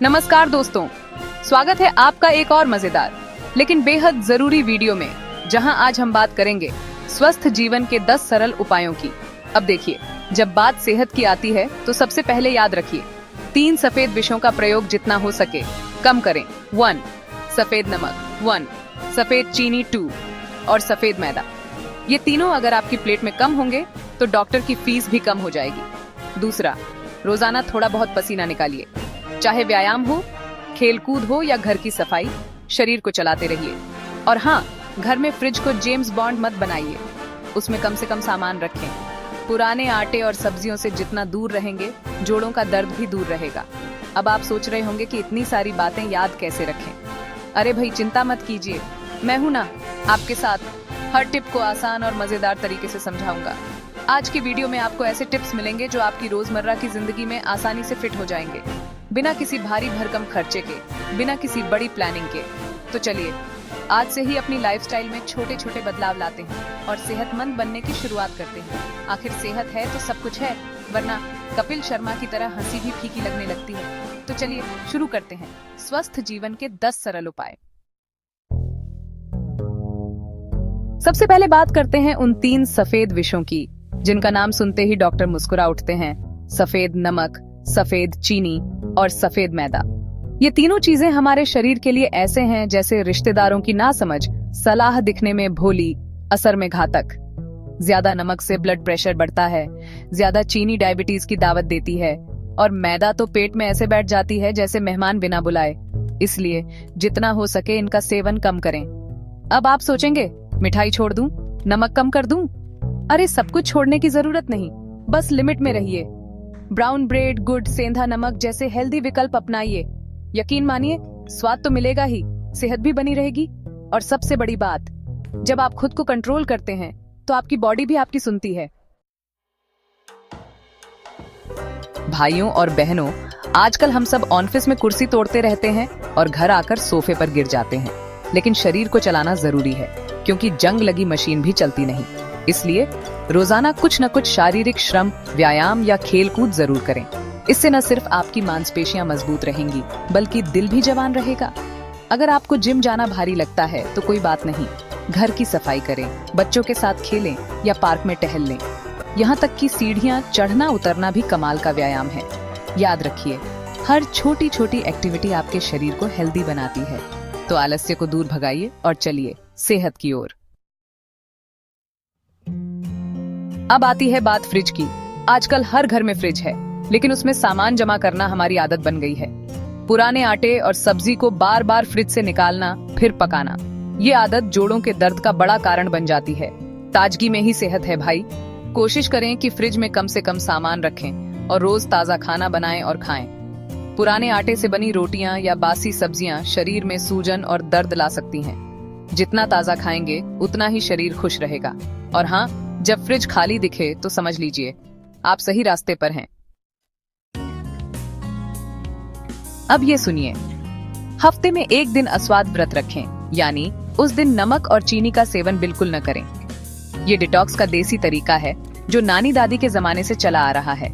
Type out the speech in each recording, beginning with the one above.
नमस्कार दोस्तों, स्वागत है आपका एक और मजेदार लेकिन बेहद जरूरी वीडियो में, जहां आज हम बात करेंगे स्वस्थ जीवन के 10 सरल उपायों की। अब देखिए, जब बात सेहत की आती है तो सबसे पहले याद रखिए 3 सफेद विषयों का प्रयोग जितना हो सके कम करें। 1 सफेद नमक, 1 सफेद चीनी, 2 और सफेद मैदा। ये तीनों अगर आपकी प्लेट में कम होंगे तो डॉक्टर की फीस भी कम हो जाएगी। दूसरा, रोजाना थोड़ा बहुत पसीना निकालिए, चाहे व्यायाम हो, खेलकूद हो या घर की सफाई, शरीर को चलाते रहिए। और हाँ, घर में फ्रिज को जेम्स बॉन्ड मत बनाइए, उसमें कम से कम सामान रखें। पुराने आटे और सब्जियों से जितना दूर रहेंगे, जोड़ों का दर्द भी दूर रहेगा। अब आप सोच रहे होंगे कि इतनी सारी बातें याद कैसे रखें। अरे भाई, चिंता मत कीजिए, मैं हूं ना आपके साथ। हर टिप को आसान और मजेदार तरीके से समझाऊंगा। आज की वीडियो में आपको ऐसे टिप्स मिलेंगे जो आपकी रोजमर्रा की जिंदगी में आसानी से फिट हो जाएंगे, बिना किसी भारी भरकम खर्चे के, बिना किसी बड़ी प्लानिंग के। तो चलिए आज से ही अपनी लाइफस्टाइल में छोटे छोटे बदलाव लाते हैं और सेहतमंद बनने की शुरुआत करते हैं। आखिर सेहत है तो सब कुछ है, वरना कपिल शर्मा की तरह हंसी भी फीकी लगने लगती है। तो चलिए शुरू करते हैं स्वस्थ जीवन के 10 सरल उपाय। सबसे पहले बात करते हैं उन 3 सफेद विषयों की जिनका नाम सुनते ही डॉक्टर मुस्कुरा उठते हैं। सफेद नमक, सफेद चीनी और सफेद मैदा। ये तीनों चीजें हमारे शरीर के लिए ऐसे हैं जैसे रिश्तेदारों की नासमझ, सलाह दिखने में भोली, असर में घातक। ज्यादा नमक से ब्लड प्रेशर बढ़ता है, ज्यादा चीनी डायबिटीज की दावत देती है, और मैदा तो पेट में ऐसे बैठ जाती है जैसे मेहमान बिना बुलाए। इसलिए जितना हो सके इनका सेवन कम करें। अब आप सोचेंगे, मिठाई छोड़ दूं, नमक कम कर दूं? अरे सब कुछ छोड़ने की जरूरत नहीं, बस लिमिट में रहिए। ब्राउन ब्रेड, गुड़, सेंधा नमक जैसे हेल्दी विकल्प अपनाइए। यकीन मानिए, स्वाद तो मिलेगा ही, सेहत भी बनी रहेगी। और सबसे बड़ी बात, जब आप खुद को कंट्रोल करते हैं तो आपकी बॉडी भी आपकी सुनती है। भाइयों और बहनों, आजकल हम सब ऑफिस में कुर्सी तोड़ते रहते हैं और घर आकर सोफे पर गिर जाते हैं। लेकिन शरीर को चलाना जरूरी है, क्योंकि जंग लगी मशीन भी चलती नहीं। इसलिए रोजाना कुछ न कुछ शारीरिक श्रम, व्यायाम या खेलकूद जरूर करें। इससे न सिर्फ आपकी मांसपेशियां मजबूत रहेंगी, बल्कि दिल भी जवान रहेगा। अगर आपको जिम जाना भारी लगता है तो कोई बात नहीं, घर की सफाई करें, बच्चों के साथ खेलें या पार्क में टहल लें। यहाँ तक कि सीढ़ियाँ चढ़ना उतरना भी कमाल का व्यायाम है। याद रखिए, हर छोटी छोटी एक्टिविटी आपके शरीर को हेल्दी बनाती है। तो आलस्य को दूर भगाइए और चलिए सेहत की ओर। अब आती है बात फ्रिज की। आजकल हर घर में फ्रिज है, लेकिन उसमें सामान जमा करना हमारी आदत बन गई है। पुराने आटे और सब्जी को बार बार फ्रिज से निकालना फिर पकाना, ये आदत जोड़ों के दर्द का बड़ा कारण बन जाती है। ताजगी में ही सेहत है भाई। कोशिश करें कि फ्रिज में कम से कम सामान रखें और रोज ताजा खाना बनाएं और खाएं। पुराने आटे से बनी रोटियां या बासी सब्जियां शरीर में सूजन और दर्द ला सकती हैं। जितना ताजा खाएंगे उतना ही शरीर खुश रहेगा। और हाँ, जब फ्रिज खाली दिखे तो समझ लीजिए आप सही रास्ते पर हैं। अब ये सुनिए, हफ्ते में एक दिन अस्वाद व्रत रखें, यानी उस दिन नमक और चीनी का सेवन बिल्कुल न करें। ये डिटॉक्स का देसी तरीका है जो नानी दादी के जमाने से चला आ रहा है।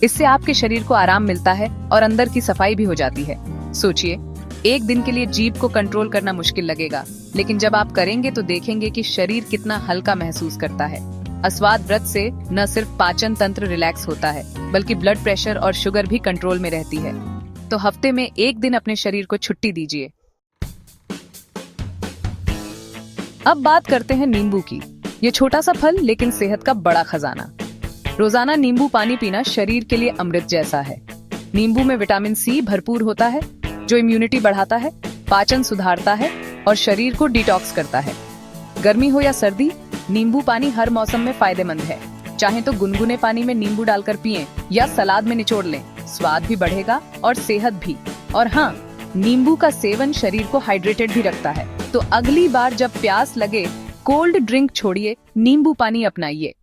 इससे आपके शरीर को आराम मिलता है और अंदर की सफाई भी हो जाती है। सोचिए, एक दिन के लिए जीभ को कंट्रोल करना मुश्किल लगेगा, लेकिन जब आप करेंगे तो देखेंगे कि शरीर कितना हल्का महसूस करता है। अस्वाद व्रत से न सिर्फ पाचन तंत्र रिलैक्स होता है, बल्कि ब्लड प्रेशर और शुगर भी कंट्रोल में रहती है। तो हफ्ते में एक दिन अपने शरीर को छुट्टी दीजिए। अब बात करते हैं नींबू की। ये छोटा सा फल लेकिन सेहत का बड़ा खजाना। रोजाना नींबू पानी पीना शरीर के लिए अमृत जैसा है। नींबू में विटामिन सी भरपूर होता है, जो इम्यूनिटी बढ़ाता है, पाचन सुधारता है और शरीर को डिटॉक्स करता है। गर्मी हो या सर्दी, नींबू पानी हर मौसम में फायदेमंद है। चाहे तो गुनगुने पानी में नींबू डालकर पिएं या सलाद में निचोड़ लें, स्वाद भी बढ़ेगा और सेहत भी। और हाँ, नींबू का सेवन शरीर को हाइड्रेटेड भी रखता है। तो अगली बार जब प्यास लगे, कोल्ड ड्रिंक छोड़िए, नींबू पानी अपनाइए।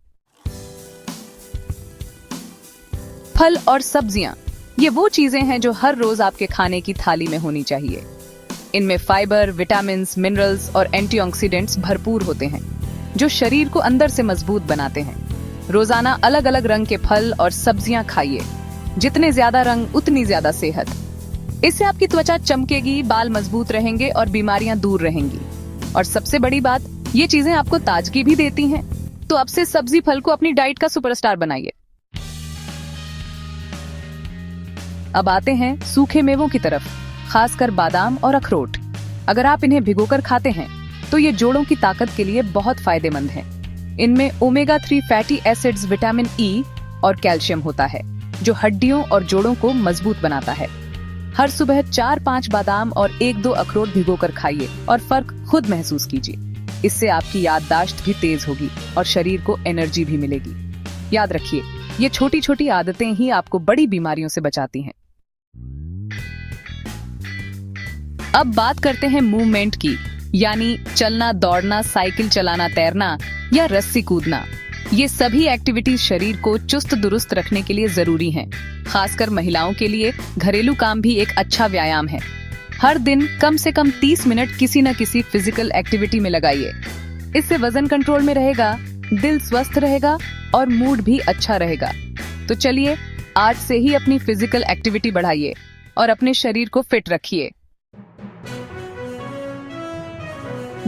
फल और सब्जियां, ये वो चीजें हैं जो हर रोज आपके खाने की थाली में होनी चाहिए। इनमें फाइबर, विटामिन्स, मिनरल्स और एंटीऑक्सीडेंट्स भरपूर होते हैं, जो शरीर को अंदर से मजबूत बनाते हैं। रोजाना अलग अलग रंग के फल और सब्जियां खाइए। जितने ज्यादा रंग उतनी ज्यादा सेहत। इससे आपकी त्वचा चमकेगी, बाल मजबूत रहेंगे और बीमारियां दूर रहेंगी। और सबसे बड़ी बात, ये चीजें आपको ताजगी भी देती हैं। तो अब से सब्जी फल को अपनी डाइट का सुपरस्टार बनाइए। अब आते हैं सूखे मेवों की तरफ, खासकर बादाम और अखरोट। अगर आप इन्हें भिगोकर खाते हैं तो ये जोड़ों की ताकत के लिए बहुत फायदेमंद हैं। इनमें omega 3 fatty acids, vitamin E और कैल्शियम होता है, जो हड्डियों और जोड़ों को मजबूत बनाता है। हर सुबह 4-5 बादाम और 1-2 अखरोट भिगोकर खाइए और फर्क खुद महसूस कीजिए। इससे आपकी याददाश्त भी तेज होगी और शरीर को एनर्जी भी मिलेगी। याद रखिए, ये छोटी छोटी आदतें ही आपको बड़ी बीमारियों से बचाती हैं। अब बात करते हैं मूवमेंट की, यानी चलना, दौड़ना, साइकिल चलाना, तैरना या रस्सी कूदना। ये सभी एक्टिविटीज शरीर को चुस्त दुरुस्त रखने के लिए जरूरी हैं। खासकर महिलाओं के लिए घरेलू काम भी एक अच्छा व्यायाम है। हर दिन कम से कम 30 मिनट किसी न किसी फिजिकल एक्टिविटी में लगाइए। इससे वजन कंट्रोल में रहेगा, दिल स्वस्थ रहेगा और मूड भी अच्छा रहेगा। तो चलिए, आज से ही अपनी फिजिकल एक्टिविटी बढ़ाइए और अपने शरीर को फिट रखिए।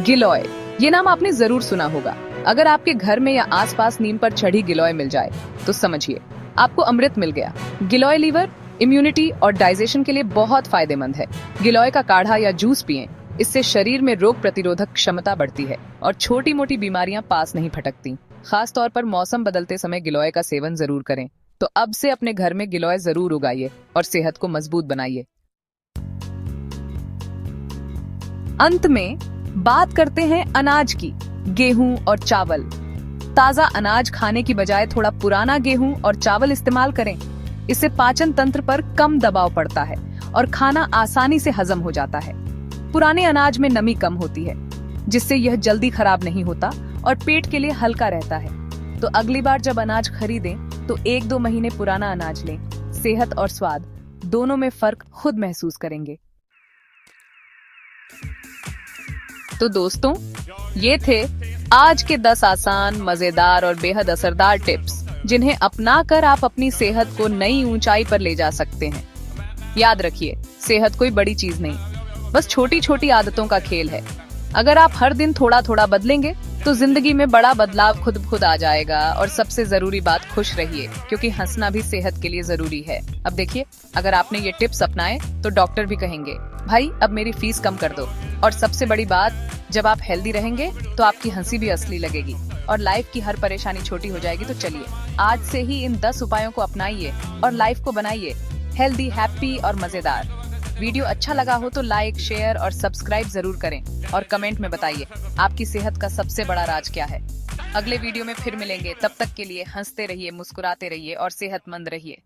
गिलोय, ये नाम आपने जरूर सुना होगा। अगर आपके घर में या आसपास नीम पर चढ़ी गिलोय मिल जाए तो समझिए आपको अमृत मिल गया। गिलोय लीवर, इम्यूनिटी और डाइजेशन के लिए बहुत फायदेमंद है। गिलोय का काढ़ा या जूस पिएं, इससे शरीर में रोग प्रतिरोधक क्षमता बढ़ती है और छोटी मोटी बीमारियां पास नहीं फटकती। खास तौर पर मौसम बदलते समय गिलोय का सेवन जरूर करें। तो अब से अपने घर में गिलोय जरूर उगाइए और सेहत को मजबूत बनाइए। अंत में बात करते हैं अनाज की, गेहूं और चावल। ताजा अनाज खाने की बजाय थोड़ा पुराना गेहूं और चावल इस्तेमाल करें। इससे पाचन तंत्र पर कम दबाव पड़ता है और खाना आसानी से हजम हो जाता है। पुराने अनाज में नमी कम होती है, जिससे यह जल्दी खराब नहीं होता और पेट के लिए हल्का रहता है। तो अगली बार जब अनाज खरीदें तो 1-2 महीने पुराना अनाज लें। सेहत और स्वाद दोनों में फर्क खुद महसूस करेंगे। तो दोस्तों, ये थे आज के 10 आसान, मजेदार और बेहद असरदार टिप्स, जिन्हें अपनाकर आप अपनी सेहत को नई ऊंचाई पर ले जा सकते हैं। याद रखिए, सेहत कोई बड़ी चीज नहीं, बस छोटी छोटी आदतों का खेल है। अगर आप हर दिन थोड़ा थोड़ा बदलेंगे तो जिंदगी में बड़ा बदलाव खुद आ जाएगा। और सबसे जरूरी बात, खुश रहिए, क्योंकि हंसना भी सेहत के लिए जरूरी है। अब देखिए, अगर आपने ये टिप्स अपनाए तो डॉक्टर भी कहेंगे, भाई अब मेरी फीस कम कर दो। और सबसे बड़ी बात, जब आप हेल्दी रहेंगे तो आपकी हंसी भी असली लगेगी और लाइफ की हर परेशानी छोटी हो जाएगी। तो चलिए, आज से ही इन 10 उपायों को अपनाइए और लाइफ को बनाइए हेल्दी, हैप्पी और मजेदार। वीडियो अच्छा लगा हो तो लाइक, शेयर और सब्सक्राइब जरूर करें और कमेंट में बताइए आपकी सेहत का सबसे बड़ा राज क्या है। अगले वीडियो में फिर मिलेंगे, तब तक के लिए हंसते रहिए, मुस्कुराते रहिए और सेहतमंद रहिए।